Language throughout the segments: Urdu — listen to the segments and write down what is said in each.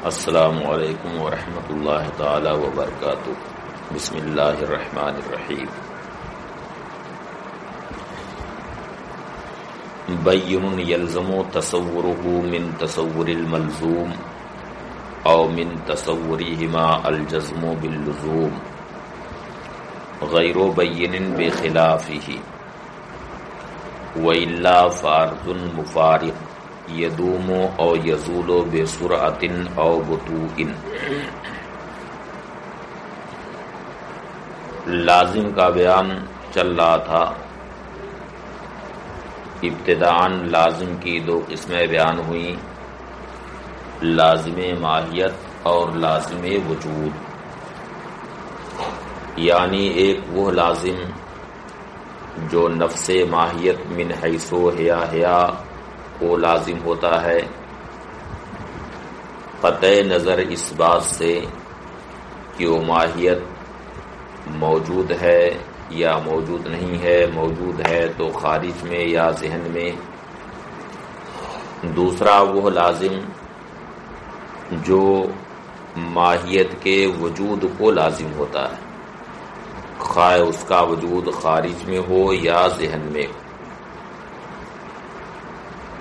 السلام علیکم ورحمۃ اللہ تعالی وبرکاتہ۔ بسم اللہ الرحمن الرحیم۔ بین یلزم تصورہ من تصور الملزوم او من تصورہما الجزم باللزوم غیر بین بخلافہ وإلا فعرض مفارق یدوم او یزول بسرعت او بطوء۔ لازم کا بیان چل رہا تھا۔ ابتداءً لازم کی دو قسمیں بیان ہوئیں، لازم ماہیت اور لازم وجود۔ یعنی ایک وہ لازم جو نفس ماہیت من حیث حیا وہ لازم ہوتا ہے، قطع نظر اس بات سے کہ وہ ماہیت موجود ہے یا موجود نہیں ہے، موجود ہے تو خارج میں یا ذہن میں۔ دوسرا وہ لازم جو ماہیت کے وجود کو لازم ہوتا ہے، خواہ اس کا وجود خارج میں ہو یا ذہن میں۔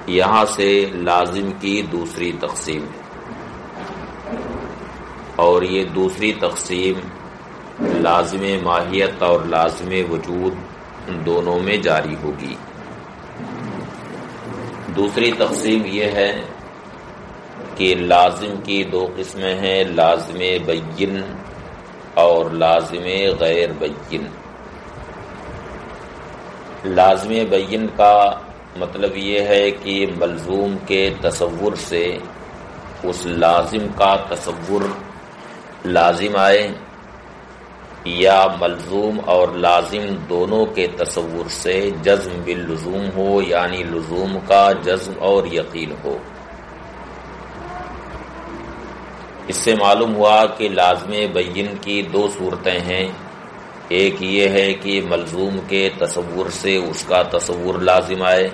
یہاں سے لازم کی دوسری تقسیم ہے، اور یہ دوسری تقسیم لازم ماہیت اور لازم وجود دونوں میں جاری ہوگی۔ دوسری تقسیم یہ ہے کہ لازم کی دو قسمیں ہیں، لازم بین اور لازم غیر بین۔ لازم بین کا مطلب یہ ہے کہ ملزوم کے تصور سے اس لازم کا تصور لازم آئے، یا ملزوم اور لازم دونوں کے تصور سے جزم باللزوم ہو، یعنی لزوم کا جزم اور یقین ہو۔ اس سے معلوم ہوا کہ لازم بین کی دو صورتیں ہیں، ایک یہ ہے کہ ملزوم کے تصور سے اس کا تصور لازم آئے،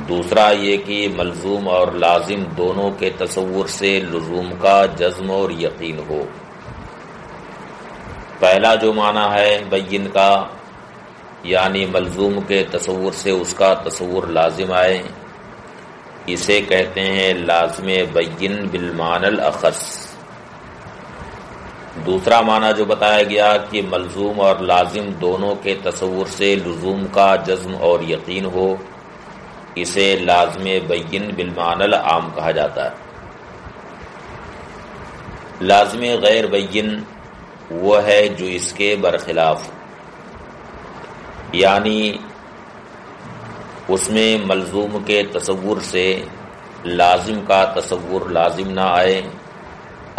دوسرا یہ کہ ملزوم اور لازم دونوں کے تصور سے لزوم کا جزم اور یقین ہو۔ پہلا جو معنی ہے بین کا، یعنی ملزوم کے تصور سے اس کا تصور لازم آئے، اسے کہتے ہیں لازم بین بالمعنی الاخص۔ دوسرا معنی جو بتایا گیا کہ ملزوم اور لازم دونوں کے تصور سے لزوم کا جزم اور یقین ہو، اسے لازم بین بالمعنی العام کہا جاتا ہے۔ لازم غیر بین وہ ہے جو اس کے برخلاف، یعنی اس میں ملزوم کے تصور سے لازم کا تصور لازم نہ آئے،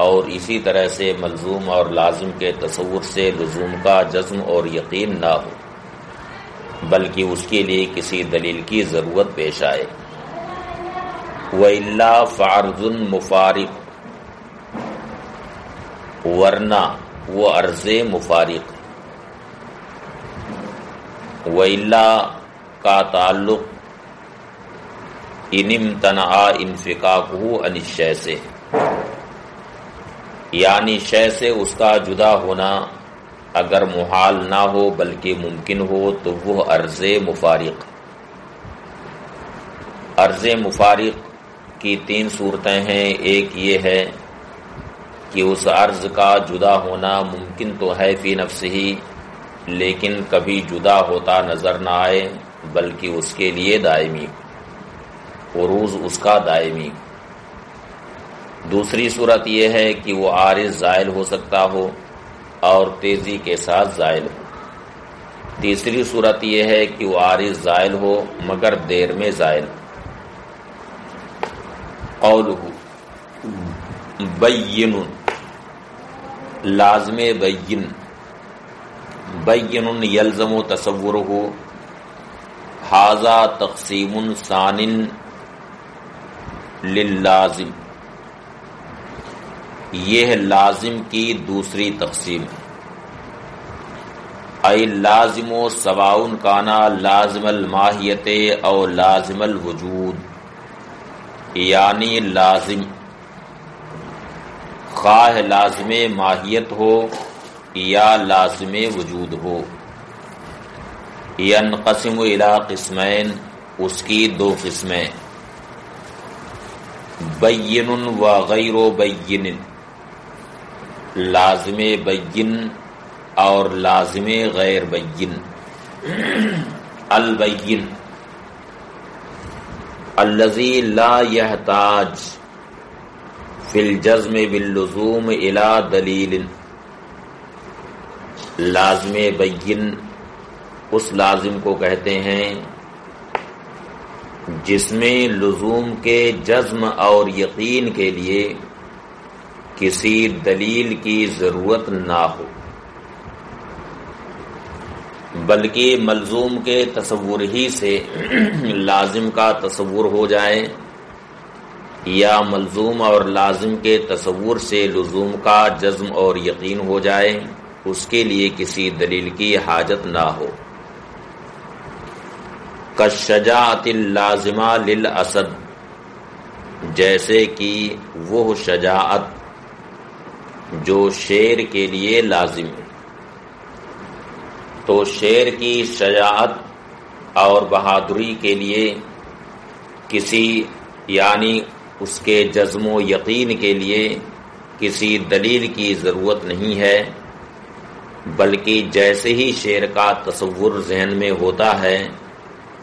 اور اسی طرح سے ملزوم اور لازم کے تصور سے لزوم کا جزم اور یقین نہ ہو، بلکہ اس کے لیے کسی دلیل کی ضرورت پیش آئے۔ وَإِلَّا فَعَرْضٌ مُفَارِقٌ، ورنہ وہ عرض مفارق۔ وَإِلَّا کا تعلق ان امتنع انفکاکہ عن الشیء سے، یعنی شے سے اس کا جدا ہونا اگر محال نہ ہو بلکہ ممکن ہو تو وہ عرض مفارق۔ عرض مفارق کی تین صورتیں ہیں، ایک یہ ہے کہ اس عرض کا جدا ہونا ممکن تو ہے فی نفسہ ہی، لیکن کبھی جدا ہوتا نظر نہ آئے بلکہ اس کے لیے دائمی، عروض اس کا دائمی۔ دوسری صورت یہ ہے کہ وہ عارض زائل ہو سکتا ہو اور تیزی کے ساتھ زائل ہو۔ تیسری صورت یہ ہے کہ وہ عارض زائل ہو مگر دیر میں زائل ہو۔ قولہ بین، لازم بین، بین یلزم تصورہ، ھذا تقسیم ثان للازم، یہ لازم کی دوسری تقسیم ہے۔ ای لازم سواء کانا لازم الماہیت او لازم الوجود، یعنی لازم خواہ لازم ماہیت ہو یا لازم وجود ہو. ینقسم الی قسمین، اس کی دو قسمیں، بین و غیر بین، لازم بین اور لازم غیر بین. البین الذی لا یحتاج فی الجزم باللزوم الی دلیل. لازم بین اس لازم کو کہتے ہیں جس میں لزوم کے جزم اور یقین کے لیے کسی دلیل کی ضرورت نہ ہو، بلکہ ملزوم کے تصور ہی سے لازم کا تصور ہو جائے، یا ملزوم اور لازم کے تصور سے لزوم کا جزم اور یقین ہو جائے، اس کے لیے کسی دلیل کی حاجت نہ ہو. کالشجاعۃ اللازمہ للاسد، جیسے کہ وہ شجاعت جو شیر کے لیے لازم ہے. تو شیر کی شجاعت اور بہادری کے لیے کسی یعنی اس کے جزم و یقین کے لیے کسی دلیل کی ضرورت نہیں ہے، بلکہ جیسے ہی شیر کا تصور ذہن میں ہوتا ہے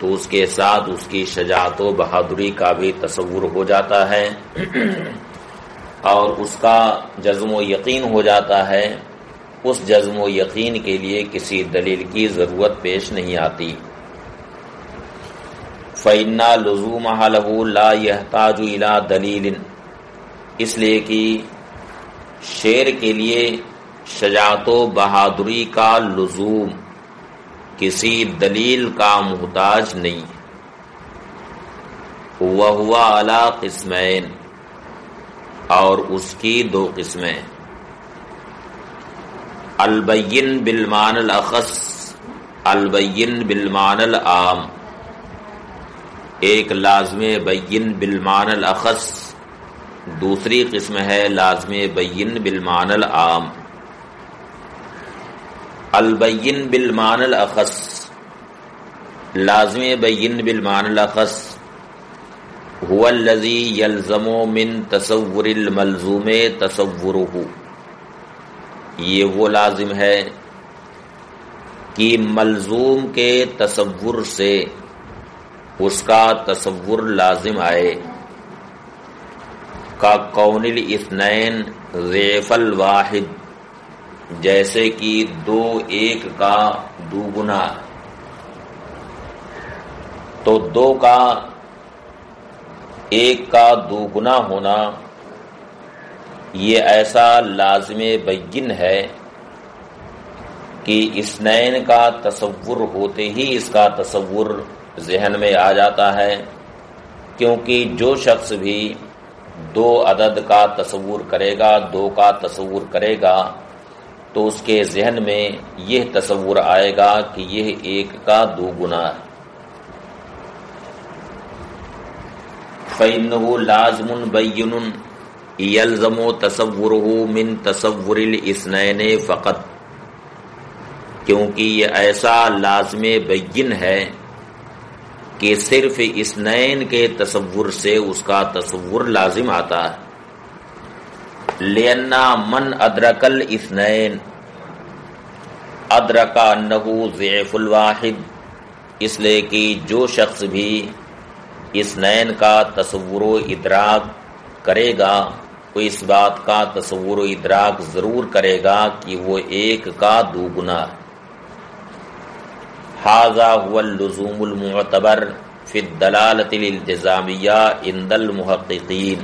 تو اس کے ساتھ اس کی شجاعت و بہادری کا بھی تصور ہو جاتا ہے اور اس کا جزم و یقین ہو جاتا ہے. اس جزم و یقین کے لیے کسی دلیل کی ضرورت پیش نہیں آتی. فَإِنَّ لُزُومَهَ لَهُ لَا يَحْتَاجُ إِلَى دَلِيلٍ، اس لیے کہ شیر کے لیے شجاعت و بہادری کا لزوم کسی دلیل کا محتاج نہیں. وَهُوَ عَلَى قِسْمَيْن، اور اس کی دو قسمیں، البین بالمعنی الاخص، البین بالمعنی العام. ایک لازم بین بالمعنی الاخص، دوسری قسم ہے لازم بین بالمعنی العام. البین بالمعنی الاخص، لازم بین بالمعنی الاخص هو الذی یلزم من تصور الملزوم تصورہ، یہ وہ لازم ہے کہ ملزوم کے تصور سے اس کا تصور لازم آئے. کا کون الاثنین ضعف الواحد، جیسے کہ دو ایک کا دوگنا. تو دو کا ایک کا دوگنا ہونا یہ ایسا لازم بین ہے کہ اثنین کا تصور ہوتے ہی اس کا تصور ذہن میں آ جاتا ہے، کیونکہ جو شخص بھی دو عدد کا تصور کرے گا، دو کا تصور کرے گا، تو اس کے ذہن میں یہ تصور آئے گا کہ یہ ایک کا دوگنا ہے. فَإِنَّهُ لَازِمٌ بَيِّنٌ یلزم تصورہ من تصور الاثنین فقط، کیونکہ یہ ایسا لازم بین ہے کہ صرف اثنین کے تصور سے اس کا تصور لازم آتا ہے. لأن من ادرک الاثنین ادرک انہ ضعف الواحد، اس لیے کہ جو شخص بھی اثنین کا تصور و ادراک کرے گا وہ اس بات کا تصور و ادراک ضرور کرے گا کہ وہ ایک کا دوگنا ہے. ھذا هو اللزوم المعتبر فی الدلالۃ الالتزامیہ عند المحققین،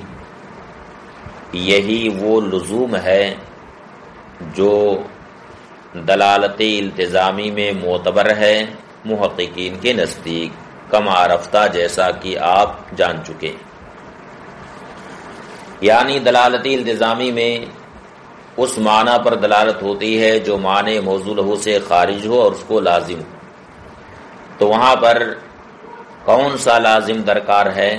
یہی وہ لزوم ہے جو دلالت التزامی میں معتبر ہے محققین کے نزدیک، کما عرفتہ جیسا کہ آپ جان چکے. یعنی دلالت التزامی میں اس معنی پر دلالت ہوتی ہے جو معنی موضوع لہو سے خارج ہو اور اس کو لازم ہو. تو وہاں پر کون سا لازم درکار ہے،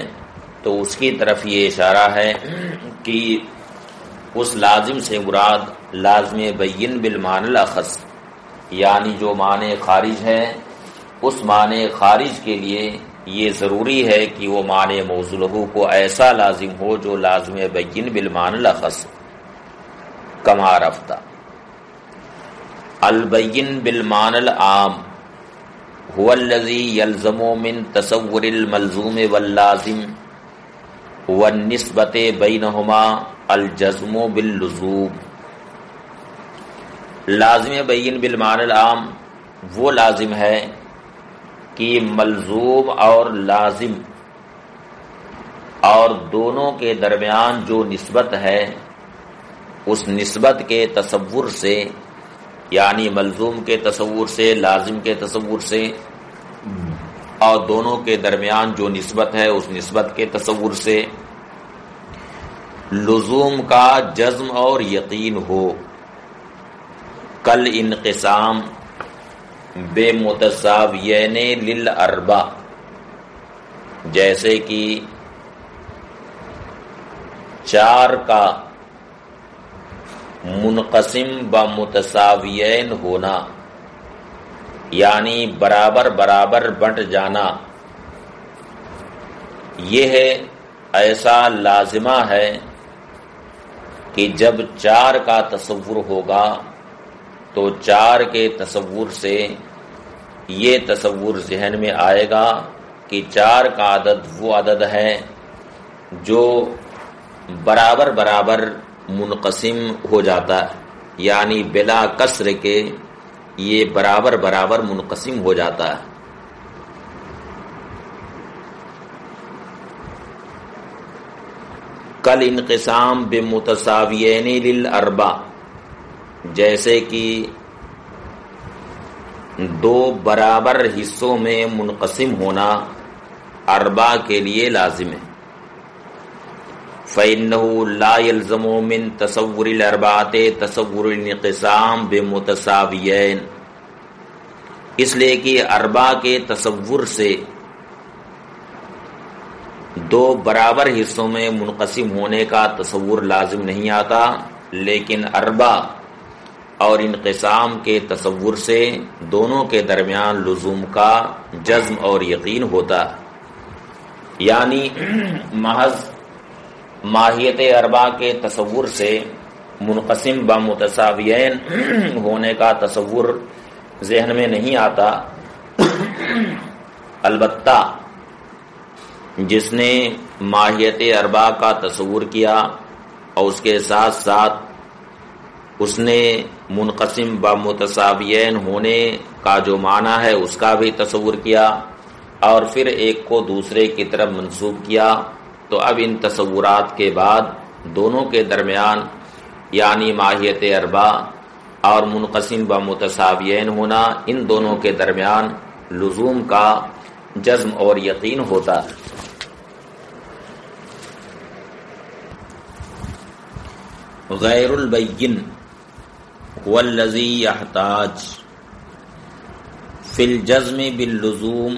تو اس کی طرف یہ اشارہ ہے کہ اس لازم سے مراد لازم بین بالمعنی الاخص، یعنی جو معنی خارج ہے اس معنی خارج کے لیے یہ ضروری ہے کہ وہ معنی موصولہ کو ایسا لازم ہو جو لازم بین بالمعنی الاخص کما رفتہ۔ البین بالمعنی العام هو الذي يلزم من تصور الملزوم واللازم والنسبة بينهما الجزم باللزوم۔ لازم بین بالمعنی العام وہ لازم ہے کہ ملزوم اور لازم اور دونوں کے درمیان جو نسبت ہے اس نسبت کے تصور سے، یعنی ملزوم کے تصور سے، لازم کے تصور سے، اور دونوں کے درمیان جو نسبت ہے اس نسبت کے تصور سے لزوم کا جزم اور یقین ہو۔ کل انقسام بے متساویین للاربع، جیسے کہ 4 کا منقسم بمتساویین ہونا، یعنی برابر برابر بٹ جانا، یہ ہے ایسا لازمہ ہے کہ جب 4 کا تصور ہوگا تو 4 کے تصور سے یہ تصور ذہن میں آئے گا کہ 4 کا عدد وہ عدد ہے جو برابر برابر منقسم ہو جاتا ہے، یعنی بلا کسر کے یہ برابر برابر منقسم ہو جاتا ہے۔ کل انقسام بمتساویین للاربع، جیسے کہ 2 برابر حصوں میں منقسم ہونا اربع کے لیے لازم ہے۔ فَإِنَّهُ لَا يَلْزَمُ مِن تَصَوُّرِ الْأَرْبَعَةِ تَصَوُّرُ الْانْقِسَامِ بِمُتَسَاوِيَيْن، اس لیے کہ اربع کے تصور سے 2 برابر حصوں میں منقسم ہونے کا تصور لازم نہیں آتا، لیکن اربع اور انقسام کے تصور سے دونوں کے درمیان لزوم کا جزم اور یقین ہوتا، یعنی محض ماہیت اربع کے تصور سے منقسم بمتساویین ہونے کا تصور ذہن میں نہیں آتا۔ البتہ جس نے ماہیت اربع کا تصور کیا اور اس کے ساتھ ساتھ اس نے منقسم بمتساویین ہونے کا جو معنی ہے اس کا بھی تصور کیا اور پھر ایک کو دوسرے کی طرف منسوب کیا، تو اب ان تصورات کے بعد دونوں کے درمیان یعنی ماہیت اربع اور منقسم بمتساویین ہونا، ان دونوں کے درمیان لزوم کا جزم اور یقین ہوتا ہے۔ غیر البین هو الذی یحتاج فی الجزم باللزوم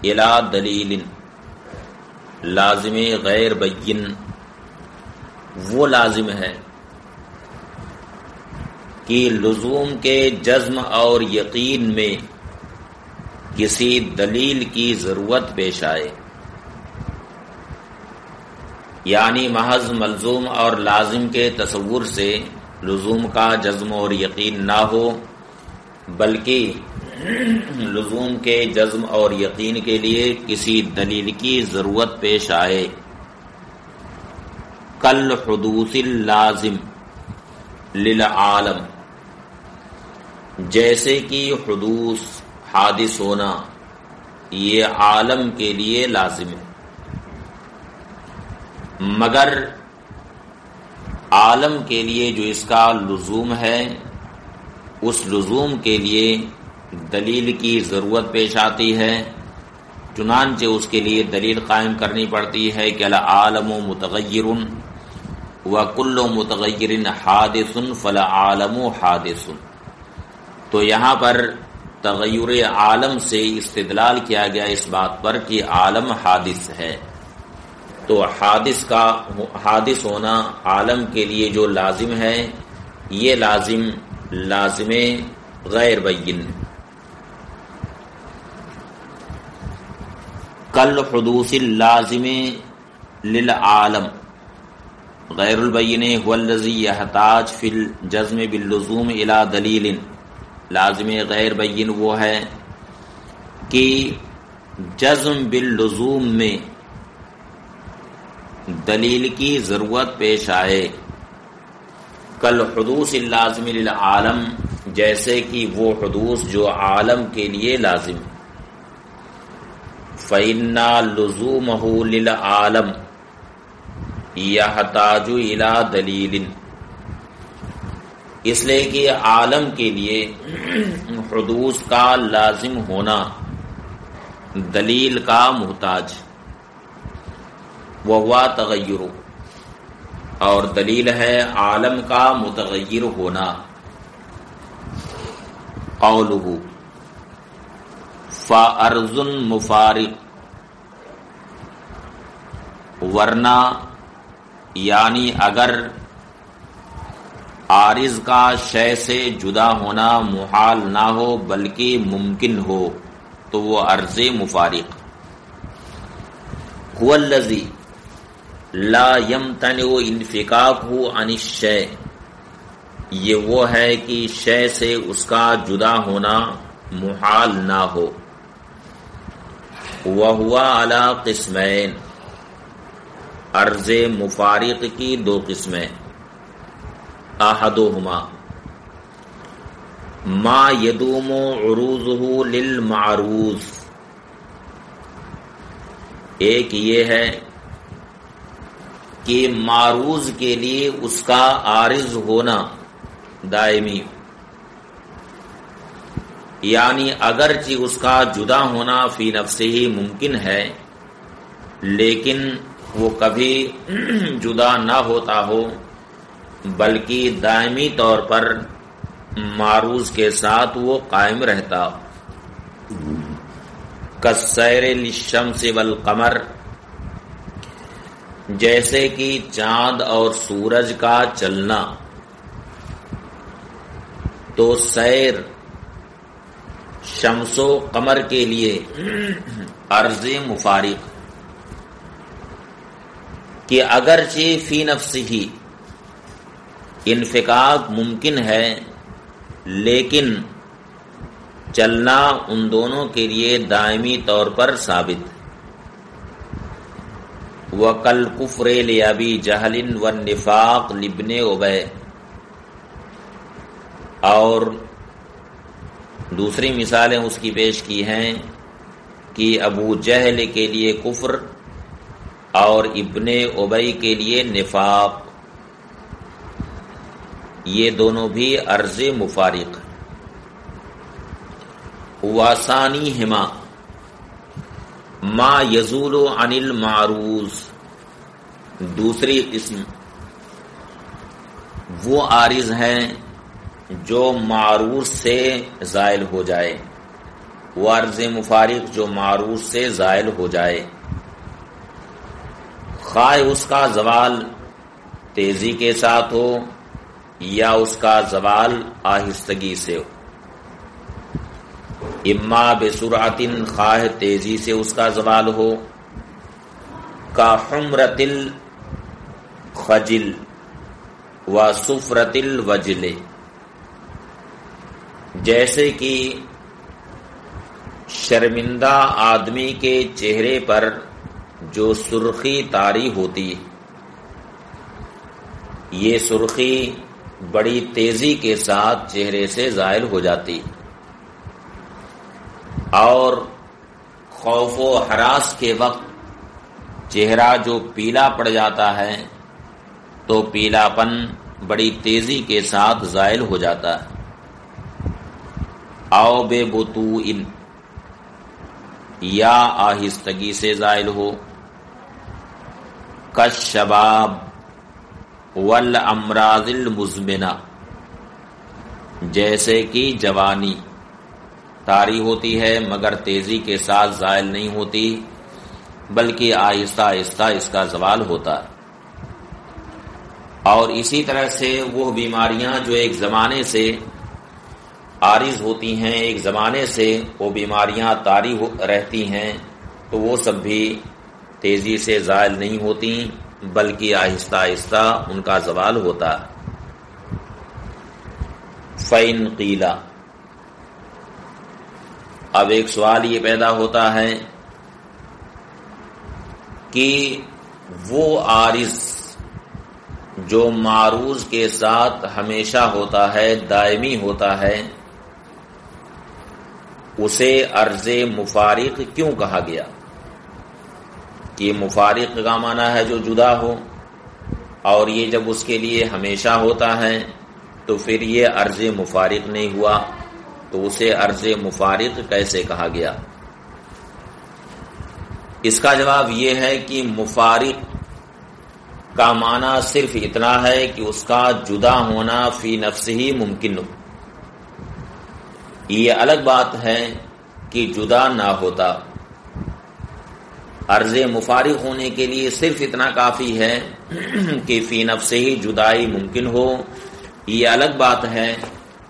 الی دلیل۔ لازم غیر بین وہ لازم ہے کہ لزوم کے جزم اور یقین میں کسی دلیل کی ضرورت پیش آئے، یعنی محض ملزوم اور لازم کے تصور سے لزوم کا جزم اور یقین نہ ہو، بلکہ لزوم کے جزم اور یقین کے لیے کسی دلیل کی ضرورت پیش آئے۔ کل حدوث اللازم للعالم، جیسے کہ حدوث حادث ہونا یہ عالم کے لیے لازم ہے، مگر عالم کے لیے جو اس کا لزوم ہے اس لزوم کے لیے دلیل کی ضرورت پیش آتی ہے، چنانچہ اس کے لیے دلیل قائم کرنی پڑتی ہے کہ العالم متغیر وکل متغیر حادث فالعالم حادث۔ تو یہاں پر تغیر عالم سے استدلال کیا گیا اس بات پر کہ عالم حادث ہے، تو تو حادث ہونا عالم کے لیے جو لازم ہے یہ لازم غیر بین کل حدوث اللازم للعالم غیر البین هو الذی یحتاج فی الجزم باللزوم الی دلیل. لازم غیر بین وہ ہے کہ جزم باللزوم میں دلیل کی ضرورت پیش آئے. کل حدوث اللازم للعالم جیسے کہ وہ حدوث جو عالم کے لیے لازم. فَإِنَّ لُزُومَهُ لِلْعَالَمِ يَحْتَاجُ إِلَى دَلِيلٍ. اس لیے کہ عالم کے لیے حدوث کا لازم ہونا دلیل کا محتاج. وَهُوَ تغیر اور دلیل ہے عالم کا متغیر ہونا. قولہ فَأَرْضٌ مُفَارِقٌ ورنہ یعنی اگر عارض کا شے سے جدا ہونا محال نہ ہو بلکہ ممکن ہو تو وہ عرض مفارق. هو الذی لا یمتنع انفکاکہ عن الشیء یہ وہ ہے کہ شے سے اس کا جدا ہونا محال نہ ہو. وَهُوَ عَلَى قِسْمَيْن عرض مفارق کی دو قسمیں. احدہما ما یدوم عروضہ للمعروض ایک یہ ہے کہ معروض کے لیے اس کا عارض ہونا دائمی یعنی اگرچہ اس کا جدا ہونا فی نفسہ ہی ممکن ہے لیکن وہ کبھی جدا نہ ہوتا ہو بلکہ دائمی طور پر معروض کے ساتھ وہ قائم رہتا. کالسیر للشمس والقمر جیسے کہ چاند اور سورج کا چلنا. تو سیر شمس و قمر کے لیے عرض مفارق کہ اگرچہ فی نفس ہی انفکاک ممکن ہے لیکن چلنا ان دونوں کے لیے دائمی طور پر ثابت. وَكَالْكُفْرِ لِأَبِي جَهْلٍ وَالنِّفَاقِ لِابْنِ أُبَيْ اور دوسری مثالیں اس کی پیش کی ہیں کہ ابو جہل کے لیے کفر اور ابن ابی کے لیے نفاق یہ دونوں بھی عرض مفارق. وَثَانِيهِمَا ما یزول عن المعروض دوسری قسم وہ عارض ہیں جو معروض سے زائل ہو جائے. وہ عرض مفارق جو معروض سے زائل ہو جائے خواہ اس کا زوال تیزی کے ساتھ ہو یا اس کا زوال آہستگی سے ہو. اما بسرعت خواہ تیزی سے اس کا زوال ہو. کا حمرت الخجل و صفرت الوجل جیسے کہ شرمندہ آدمی کے چہرے پر جو سرخی طاری ہوتی یہ سرخی بڑی تیزی کے ساتھ چہرے سے زائل ہو جاتی اور خوف و ہراس کے وقت چہرہ جو پیلا پڑ جاتا ہے تو پیلا پن بڑی تیزی کے ساتھ زائل ہو جاتا ہے. او بے بطوئن یا آہستگی سے زائل ہو. کالشباب والامراض المزمنہ جیسے کہ جوانی طاری ہوتی ہے مگر تیزی کے ساتھ زائل نہیں ہوتی بلکہ آہستہ آہستہ اس کا زوال ہوتا ہے۔ اور اسی طرح سے وہ بیماریاں جو ایک زمانے سے عارض ہوتی ہیں، ایک زمانے سے وہ بیماریاں طاری رہتی ہیں، تو وہ سب بھی تیزی سے زائل نہیں ہوتی، بلکہ آہستہ آہستہ ان کا زوال ہوتا ہے۔ فَإِنْ قِيلَ، اب ایک سوال یہ پیدا ہوتا ہے کہ وہ عارض جو معروض کے ساتھ ہمیشہ ہوتا ہے، دائمی ہوتا ہے، اسے عرض مفارق کیوں کہا گیا؟ کہ مفارق کا معنی ہے جو جدا ہو، اور یہ جب اس کے لیے ہمیشہ ہوتا ہے تو پھر یہ عرض مفارق نہیں ہوا، تو اسے عرض مفارق کیسے کہا گیا؟ اس کا جواب یہ ہے کہ مفارق کا معنی صرف اتنا ہے کہ اس کا جدا ہونا فی نفس ہی ممکن ہو۔ یہ الگ بات ہے کہ جدا نہ ہوتا، عرض مفارق ہونے کے لیے صرف اتنا کافی ہے کہ فی نفس ہی جدائی ممکن ہو۔ یہ الگ بات ہے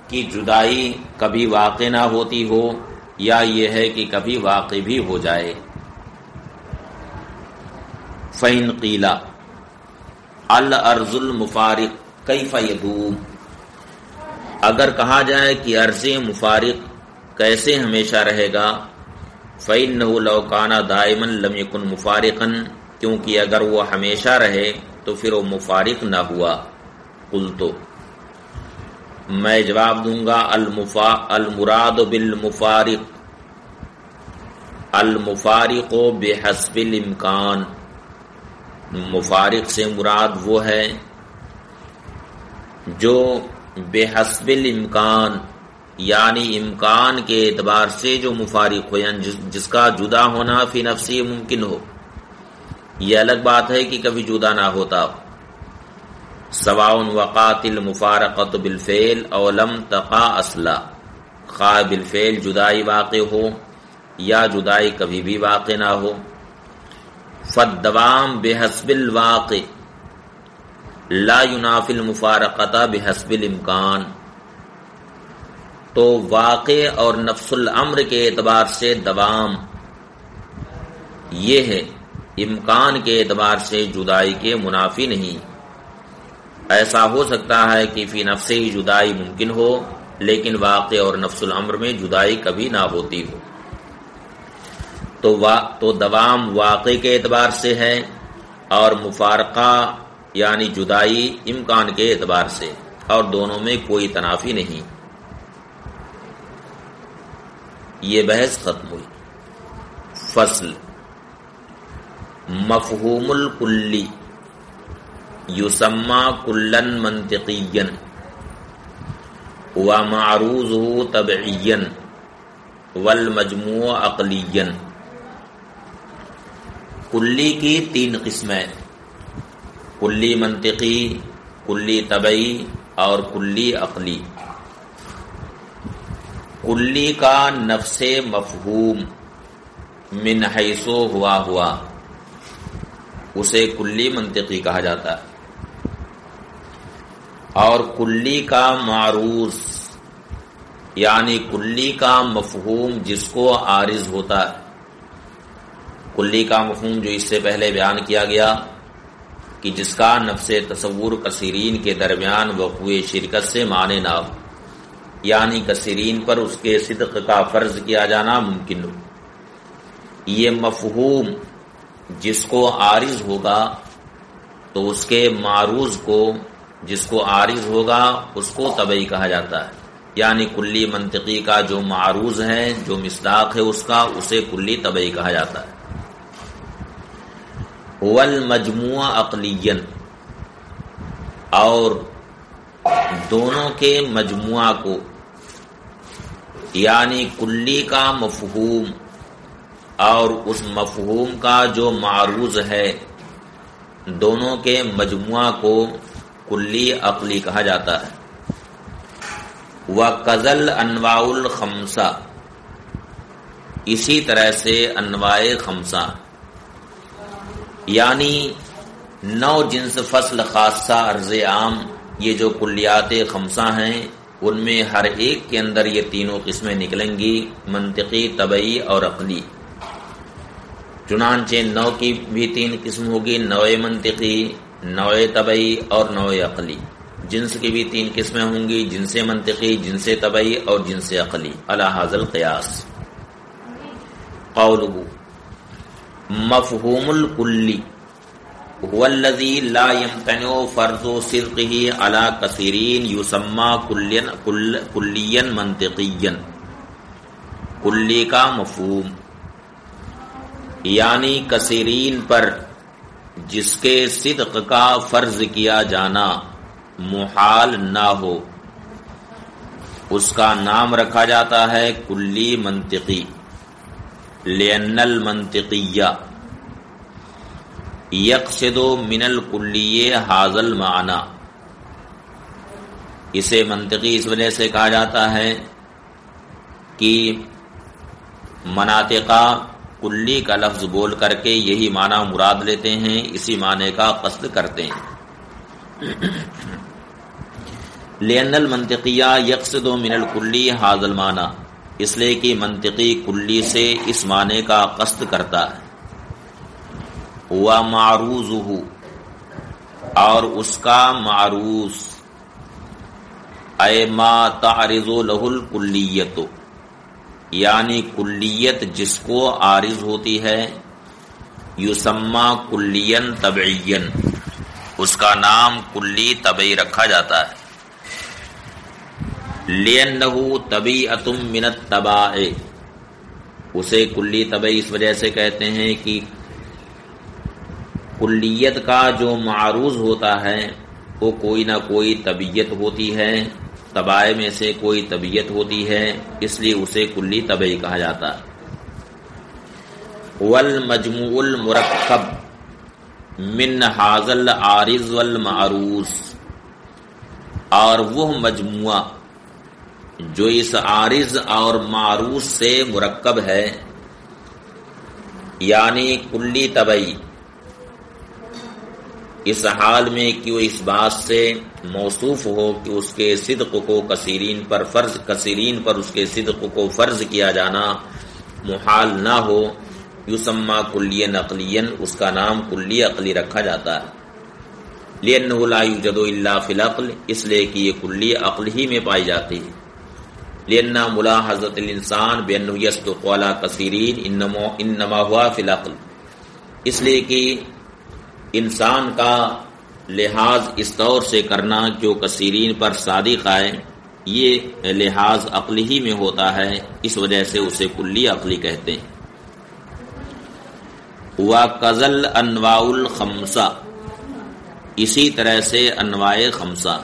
کہ جدائی کبھی واقع نہ ہوتی ہو، یا یہ ہے کہ کبھی واقع بھی ہو جائے۔ فَإِنْ قِيلَ الْأَرْضُ الْمُفَارِقُ كَيْفَ يَدُومُ، اگر کہا جائے کہ عرض مفارق کیسے ہمیشہ رہے گا، فَإِنَّهُ لَوْ كَانَ دَائِمًا لَمْ يَكُنْ مُفَارِقًا، کیونکہ اگر وہ ہمیشہ رہے تو پھر وہ مفارق نہ ہوا۔ قلت، میں جواب دوں گا، المراد بالمفارق المفارق بحسب الامکان، مفارق سے مراد وہ ہے جو بحسب الامکان، یعنی امکان کے اعتبار سے جو مفارق ہو، یعنی جس کا جدا ہونا فی نفسی ممکن ہو۔ یہ الگ بات ہے کہ کبھی جدا نہ ہوتا ہو۔ سواء وقعت المفارقۃ بالفعل او لم تقع اصلا، خواہ بالفعل جدائی واقع ہو یا جدائی کبھی بھی واقع نہ ہو۔ فالدوام بحسب الواقع لا ينافي المفارقۃ بحسب الامکان، تو واقع اور نفس الامر کے اعتبار سے دوام یہ ہے، امکان کے اعتبار سے جدائی کے منافی نہیں۔ ایسا ہو سکتا ہے کہ فی نفس ہی جدائی ممکن ہو، لیکن واقع اور نفس الامر میں جدائی کبھی نہ ہوتی ہو۔ تو دوام واقع کے اعتبار سے ہے، اور مفارقہ یعنی جدائی امکان کے اعتبار سے، اور دونوں میں کوئی تنافی نہیں۔ یہ بحث ختم ہوئی۔ فصل، مفہوم الکلی یسمى کلًا منطقيا ومعروضه طبعيا والمجموع عقليا۔ کلی کی تین قسمیں، کلی منطقی، کلی طبعی اور کلی عقلی۔ کلی کا نفس مفہوم من حیث ہوا اسے کلی منطقی کہا جاتا ہے، اور کلی کا معروض یعنی کلی کا مفہوم جس کو عارض ہوتا ہے۔ کلی کا مفہوم جو اس سے پہلے بیان کیا گیا کہ جس کا نفس تصور کثیرین کے درمیان وقوع شرکت سے مانے نہ ہو، یعنی کثیرین پر اس کے صدق کا فرض کیا جانا ممکن ہو۔ یہ مفہوم جس کو عارض ہوگا تو اس کے معروض کو، جس کو عارض ہوگا اس کو طبعی کہا جاتا ہے، یعنی کلی منطقی کا جو معروض ہے، جو مصداق ہے اس کا، اسے کلی طبعی کہا جاتا ہے۔ والمجموع عقلیًا، اور دونوں کے مجموعہ کو، یعنی کلی کا مفہوم اور اس مفہوم کا جو معروض ہے، دونوں کے مجموعہ کو کلی عقلی کہا جاتا ہے۔ وَقَذَلْ أَنْوَاءُ الْخَمْسَةِ، اسی طرح سے انواع خمسہ، یعنی نو جنس فصل خاصہ عرض عام، یہ جو کلیات خمسہ ہیں ان میں ہر ایک کے اندر یہ تینوں قسمیں نکلیں گی، منطقی، طبعی اور عقلی۔ چنانچہ نو کی بھی تین قسم ہوگی، نوع منطقی، نوع طبعی اور نوع عقلی۔ جنس کی بھی تین قسمیں ہوں گی، جنس منطقی، جنس طبعی اور جنس عقلی، علی ھذا القیاس۔ قولہ مفہوم الکلی هو الذي لا يمتنع فرض صدقه على كثيرين يسمى کلیا منطقیا۔ کلی کا مفہوم یعنی کثیرین پر جس کے صدق کا فرض کیا جانا محال نہ ہو، اس کا نام رکھا جاتا ہے کلی منطقی، لأن المنطقیہ یقصد من الکلیہ ھذا المعنی۔ اسے منطقی اس وجہ سے کہا جاتا ہے کہ مناطقہ کلی کا لفظ بول کر کے یہی معنی مراد لیتے ہیں، اسی معنی کا قصد کرتے ہیں۔ لأن المنطقیہ یقصد من الکلی ھذا المعنی، اس لیے کہ منطقی کلی سے اس معنی کا قصد کرتا ہے۔ ومعروضہ، اور اس کا معروض، اے ما تعرض لہ الکلیت، یعنی کلیت جس کو عارض ہوتی ہے، یسمى کلیا طبعیا، اس کا نام کلی طبعی رکھا جاتا ہے۔ لأنہ طبیعۃ من الطباع، اسے کلی طبعی اس وجہ سے کہتے ہیں کہ کلیت کا جو معروض ہوتا ہے وہ کوئی نہ کوئی طبیعت ہوتی ہے، طباع میں سے کوئی طبیعت ہوتی ہے، اس لیے اسے کلی طبعی کہا جاتا ہے۔ والمجموع المرکب من ھذا العارض والمعروض، اور وہ مجموعہ جو اس عارض اور معروض سے مرکب ہے، یعنی کلی طبعی، اس حال میں کہ وہ اس بات سے موصوف ہو کہ اس کے صدق کو کثیرین پر اس کے صدق کو فرض کیا جانا محال نہ ہو، یسمى کلیا عقلیا، اس کا نام کلی عقلی رکھا جاتا ہے۔ لأنہ لا یوجد الا فی العقل، اس لیے کہ یہ کلی عقل ہی میں پائی جاتی ہے۔ لأن ملاحظۃ الانسان بأنہ یصدق علی کثیرین انما ہوا فی العقل، اس لیے کہ انسان کا لحاظ اس طور سے کرنا کہ وہ کثیرین پر صادق آئے، یہ لحاظ عقلی ہی میں ہوتا ہے، اس وجہ سے اسے کلی عقلی کہتے ہیں۔ وَكَذَا الْأَنْوَاءُ الْخَمْسَةُ، اسی طرح سے انواع خمسہ،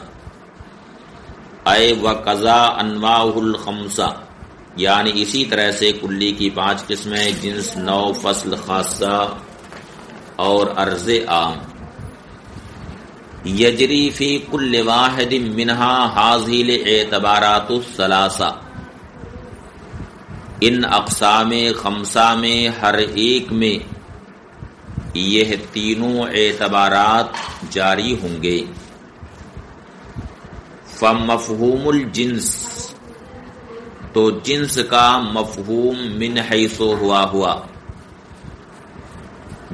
اے وَكَذَا أَنْوَاعُ الْخَمْسَةُ، یعنی اسی طرح سے کلی کی 5 قسمیں، جنس، نوع، فصل خاصہ اور عرض عام۔ یجری فی کل واحد منہا ھذہ الاعتبارات الثلاثہ، ان اقسام خمسہ میں ہر ایک میں یہ تینوں اعتبارات جاری ہوں گے۔ فمفہوم الجنس، تو جنس کا مفہوم من حیث ہوا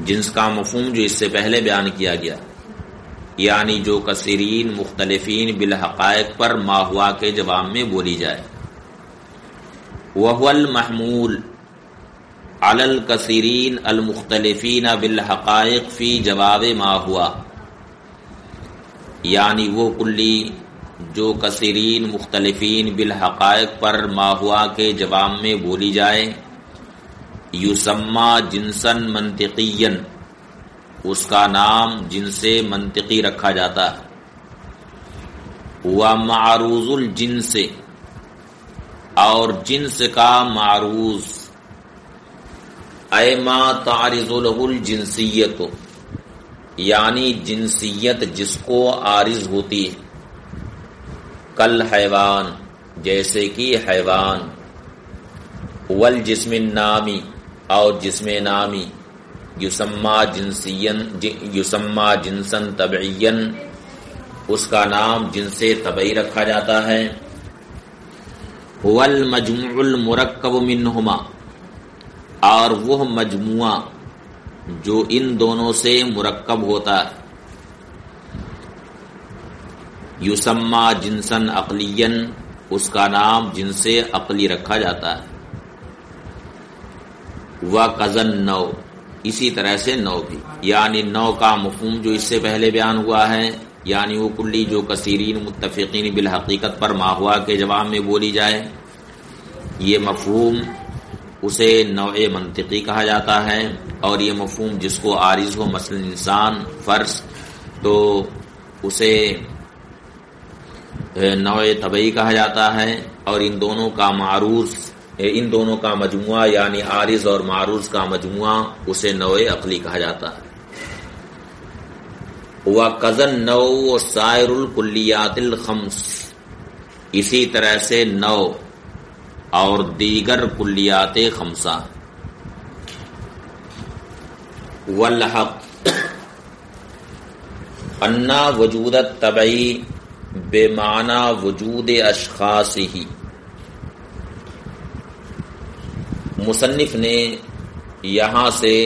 جنس کا مفہوم جو اس سے پہلے بیان کیا گیا، یعنی جو کثیرین مختلفین بالحقائق پر ما ہوا کے جواب میں بولی جائے۔ وَهُوَ الْمَحْمُولُ عَلَى الْكَثِيرِينَ الْمُخْتَلِفِينَ بِالْحَقَائِقِ فِي جواب ما ہوا، یعنی وہ کلی جو کثیرین مختلفین بالحقائق پر ما ہوا کے جواب میں بولی جائے، یسمى جنساً منطقیا، اس کا نام جنس منطقی رکھا جاتا ہے۔ ومعروض الجنس، اور جنس کا معروض، اے ما تعرض لہ الجنسیت، یعنی جنسیت جس کو عارض ہوتی ہے، کل حیوان، جیسے کہ حیوان، والجسم النامی، اور جسم نامی، یسمى جنسا طبعیا، اس کا نام جنس طبعی رکھا جاتا ہے. هو المجموع المرکب منہما، اور وہ مجموعہ جو ان دونوں سے مرکب ہوتا ہے. یسمى جنسا عقلیا، اس کا نام جنس عقلی رکھا جاتا ہے. وَكَذَا النَّوْعُ، اسی طرح سے نو بھی، یعنی نو کا مفہوم جو اس سے پہلے بیان ہوا ہے، یعنی وہ کلی جو کثیرین متفقین بالحقیقت پر ما ہوا کے جواب میں بولی جائے، یہ مفہوم اسے نوع منطقی کہا جاتا ہے. اور یہ مفہوم جس کو عارض ہو، مثلا انسان فرض، تو اسے نوع طبعی کہا جاتا ہے. اور ان دونوں کا مجموعہ یعنی عارض اور معروض کا مجموعہ اسے نوع عقلی کہا جاتا ہے. وَكَذَا النَّوْعُ سَائِرُ الْكُلِّيَّاتِ الْخَمْسِ، اسی طرح سے نو اور دیگر کلیات خمسہ. والحق ان وجود الطبعی بمعنی وجود اشخاصہ، مصنف نے یہاں سے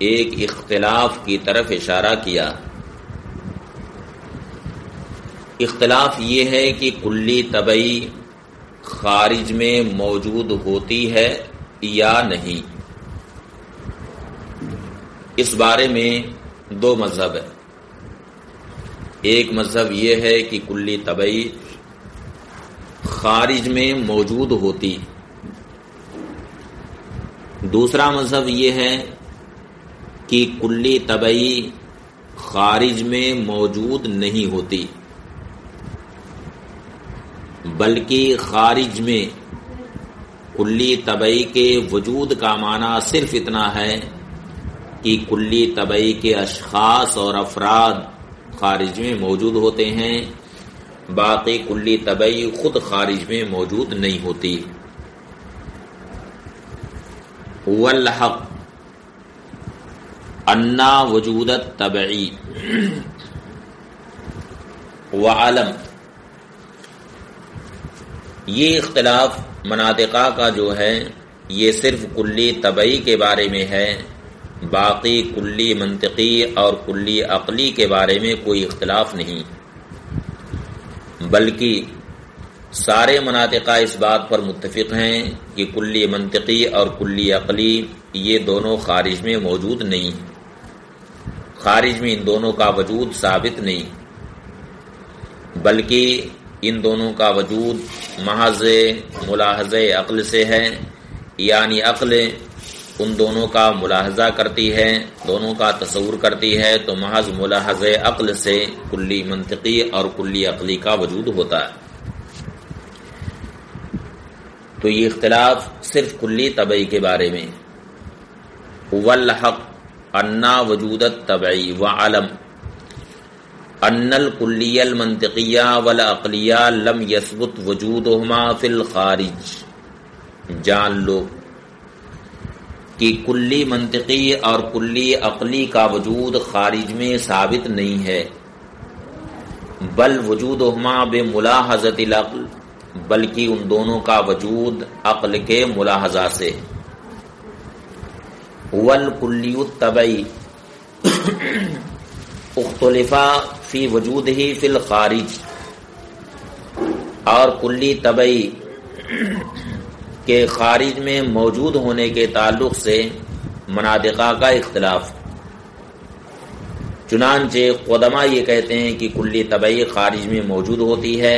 ایک اختلاف کی طرف اشارہ کیا. اختلاف یہ ہے کہ کلی طبعی خارج میں موجود ہوتی ہے یا نہیں. اس بارے میں دو مذہب ہیں. ایک مذہب یہ ہے کہ کلی طبعی خارج میں موجود ہوتی. دوسرا مذہب یہ ہے کہ کلی طبعی خارج میں موجود نہیں ہوتی، بلکہ خارج میں کلی طبعی کے وجود کا معنی صرف اتنا ہے کہ کلی طبعی کے اشخاص اور افراد خارج میں موجود ہوتے ہیں، باقی کلی طبعی خود خارج میں موجود نہیں ہوتی. والحق ان وجود الطبعی وعلم، یہ اختلاف مناطقہ کا جو ہے یہ صرف کلی طبعی کے بارے میں ہے، باقی کلی منطقی اور کلی عقلی کے بارے میں کوئی اختلاف نہیں. بلکہ سارے مناطقہ اس بات پر متفق ہیں کہ کلی منطقی اور کلی عقلی یہ دونوں خارج میں موجود نہیں، خارج میں ان دونوں کا وجود ثابت نہیں، بلکہ ان دونوں کا وجود محض ملاحظہ عقل سے ہے. یعنی عقل ان دونوں کا ملاحظہ کرتی ہے، دونوں کا تصور کرتی ہے، تو محض ملاحظہ عقل سے کلی منطقی اور کلی عقلی کا وجود ہوتا ہے. تو یہ اختلاف صرف کلی طبعی کے بارے میں. والحق ان وجود الطبعی وعلم ان الکلیہ المنطقیہ والعقلیہ لم یثبت وجودہما فی الخارج، جان لو کہ کلی منطقی اور کلی عقلی کا وجود خارج میں ثابت نہیں ہے، بل وجودہما بملاحظۃ العقل، بلکہ ان دونوں کا وجود عقل کے ملاحظہ سے. والکلی الطبعی اختلف فی وجودہ فی الخارج، اور کلی طبعی کے خارج میں موجود ہونے کے تعلق سے مناطقہ کا اختلاف. چنانچہ قدما یہ کہتے ہیں کہ کلی طبعی خارج میں موجود ہوتی ہے،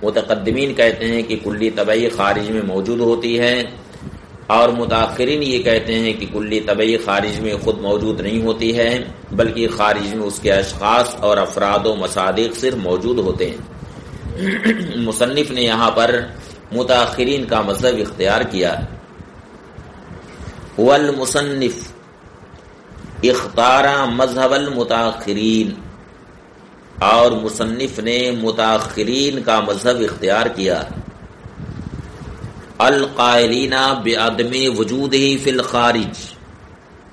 متقدمین کہتے ہیں کہ کلی طبعی خارج میں موجود ہوتی ہے، اور متاخرین یہ کہتے ہیں کہ کلی طبعی خارج میں خود موجود نہیں ہوتی ہے، بلکہ خارج میں اس کے اشخاص اور افراد و مصادیق صرف موجود ہوتے ہیں. مصنف نے یہاں پر متاخرین کا مذہب اختیار کیا. والمصنف اختار مذہب المتاخرین، اور مصنف نے متاخرین کا مذہب اختیار کیا. القائلین بعدم وجودہ فی الخارج،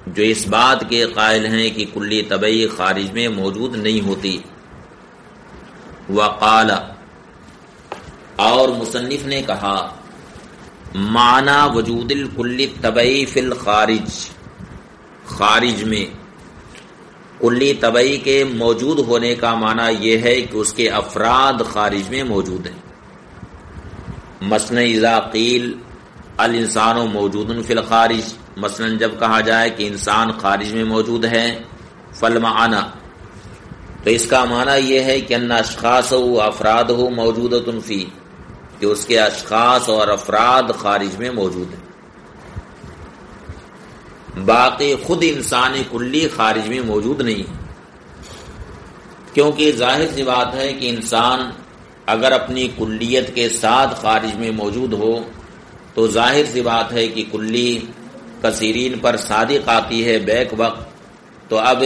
جو اس بات کے قائل ہیں کہ کلی طبعی خارج میں موجود نہیں ہوتی. وقال، اور مصنف نے کہا، معنی وجود الکل طبعی فی الخارج، خارج میں کلی طبعی کے موجود ہونے کا معنی یہ ہے کہ اس کے افراد خارج میں موجود ہیں. مثلا اذا قیل الانسان موجود فی الخارج، مثلا جب کہا جائے کہ انسان خارج میں موجود ہے، فالمعنی، تو اس کا معنی یہ ہے کہ ان اشخاص و افراد موجودۃ فی، کہ اس کے اشخاص اور افراد خارج میں موجود ہیں. باقی خود انسان کلی خارج میں موجود نہیں، کیونکہ ظاہر سی بات ہے کہ انسان اگر اپنی کلیت کے ساتھ خارج میں موجود ہو تو ظاہر سی بات ہے کہ کلی کثیرین پر صادق آتی ہے بیک وقت. تو اب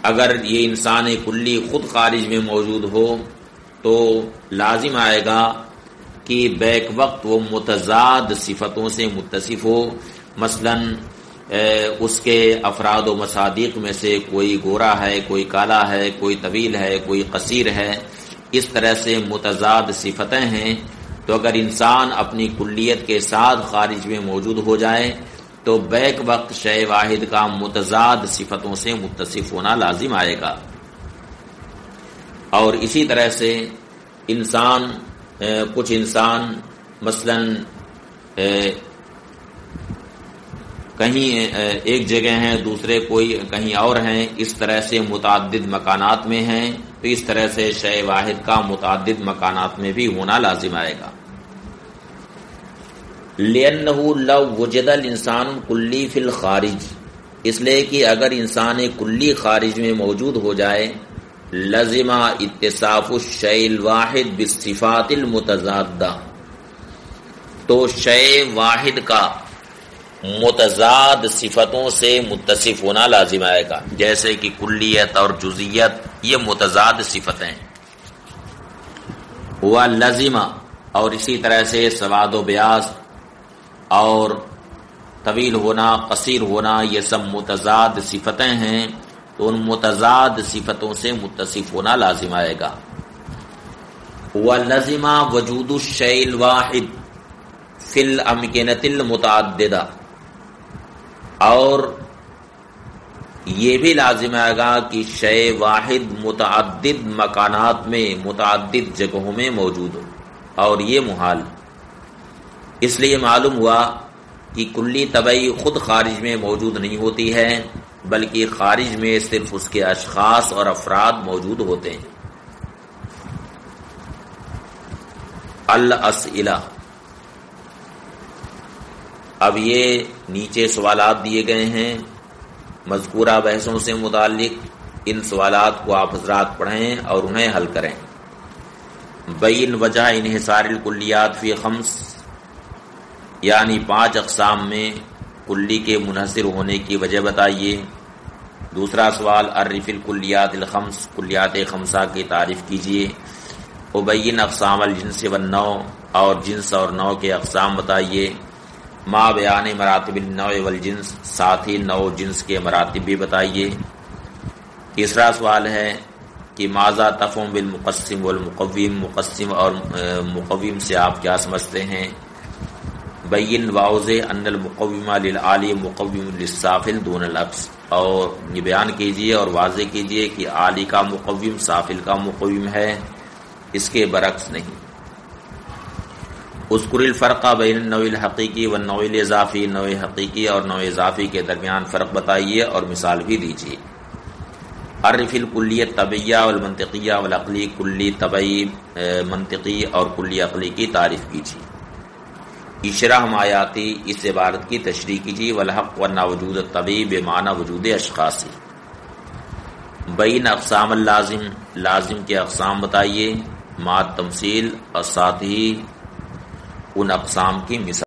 اگر یہ انسان کلی خود خارج میں موجود ہو تو لازم آئے گا کہ بیک وقت وہ متضاد صفتوں سے متصف ہو. مثلا اس کے افراد و مصادیق میں سے کوئی گورا ہے، کوئی کالا ہے، کوئی طویل ہے، کوئی قصیر ہے، اس طرح سے متضاد صفتیں ہیں. تو اگر انسان اپنی کلیت کے ساتھ خارج میں موجود ہو جائے تو بیک وقت شے واحد کا متضاد صفتوں سے متصف ہونا لازم آئے گا. اور اسی طرح سے انسان کچھ انسان مثلا کہیں ایک جگہ ہیں، دوسرے کوئی کہیں اور ہیں، اس طرح سے متعدد مکانات میں ہیں، تو اس طرح سے شے واحد کا متعدد مکانات میں بھی ہونا لازم آئے گا. لِأَنَّهُ لَوْ وُجِدَ الْإِنسَانُ الْكُلِّ فِي الْخَارِجِ، اس لیے کہ اگر انسان کلی خارج میں موجود ہو جائے، لزم اتصاف الشیء الواحد بالصفات المتضادہ، تو شے واحد کا متضاد صفتوں سے متصف ہونا لازم آئے گا. جیسے کہ کلیت اور جزئیت یہ متضاد صفتیں. ہوا لازمہ، اور اسی طرح سے سواد و بیاض اور طویل ہونا، قصیر ہونا، یہ سب متضاد صفتیں ہیں، تو ان متضاد صفتوں سے متصف ہونا لازم آئے گا. ہوا لازمہ وجود الشیء الواحد فی الامکنۃ المتعددہ، اور یہ بھی لازم آئے گا کہ شے واحد متعدد مکانات میں، متعدد جگہوں میں موجود ہو، اور یہ محال. اس لیے معلوم ہوا کہ کلی طبعی خود خارج میں موجود نہیں ہوتی ہے، بلکہ خارج میں صرف اس کے اشخاص اور افراد موجود ہوتے ہیں. الاسئلہ، اب یہ نیچے سوالات دیے گئے ہیں مذکورہ بحثوں سے متعلق. ان سوالات کو آپ حضرات پڑھیں اور انہیں حل کریں. بین وجہ انحصار الکلیات فی خمس، یعنی 5 اقسام میں کلی کے منحصر ہونے کی وجہ بتائیے. دوسرا سوال، عرف الکلیات الخمس، کلیات خمسہ کی تعریف کیجیے. ابین اقسام الجنس والنوع، اور جنس اور نوع کے اقسام بتائیے. ما بیان مراتب النوع والجنس، ساتھ ہی نوع جنس کے مراتب بھی بتائیے. تیسرا سوال ہے کہ ماذا تفہم بالمقسم والمقوم، مقسم اور مقوم سے آپ کیا سمجھتے ہیں. بین واضح ان المقوم للعالی مقوم للسافل دون العکس، اور یہ بیان کیجیے اور واضح کیجیے کہ عالی کا مقوم سافل کا مقوم ہے، اس کے برعکس نہیں. اذکر الفرق بین النوع الحقیقی والنوع الاضافی، نوع حقیقی اور نوع اضافی کے درمیان فرق بتائیے اور مثال بھی دیجیے. عرف الکلیت طبعیہ والمنطقیہ والعقلی، کلی طبعی، منطقی اور کلی عقلی کی تعریف کیجیے. اشرح مایاتی، اس عبارت کی تشریح کیجیے. والحق ورنہ وجود الطبعی بمعنی وجود اشخاصی. بین اقسام اللازم، لازم کے اقسام بتائیے. مع تمثیل، اور ساتھ ہی ان اقسام کی مثال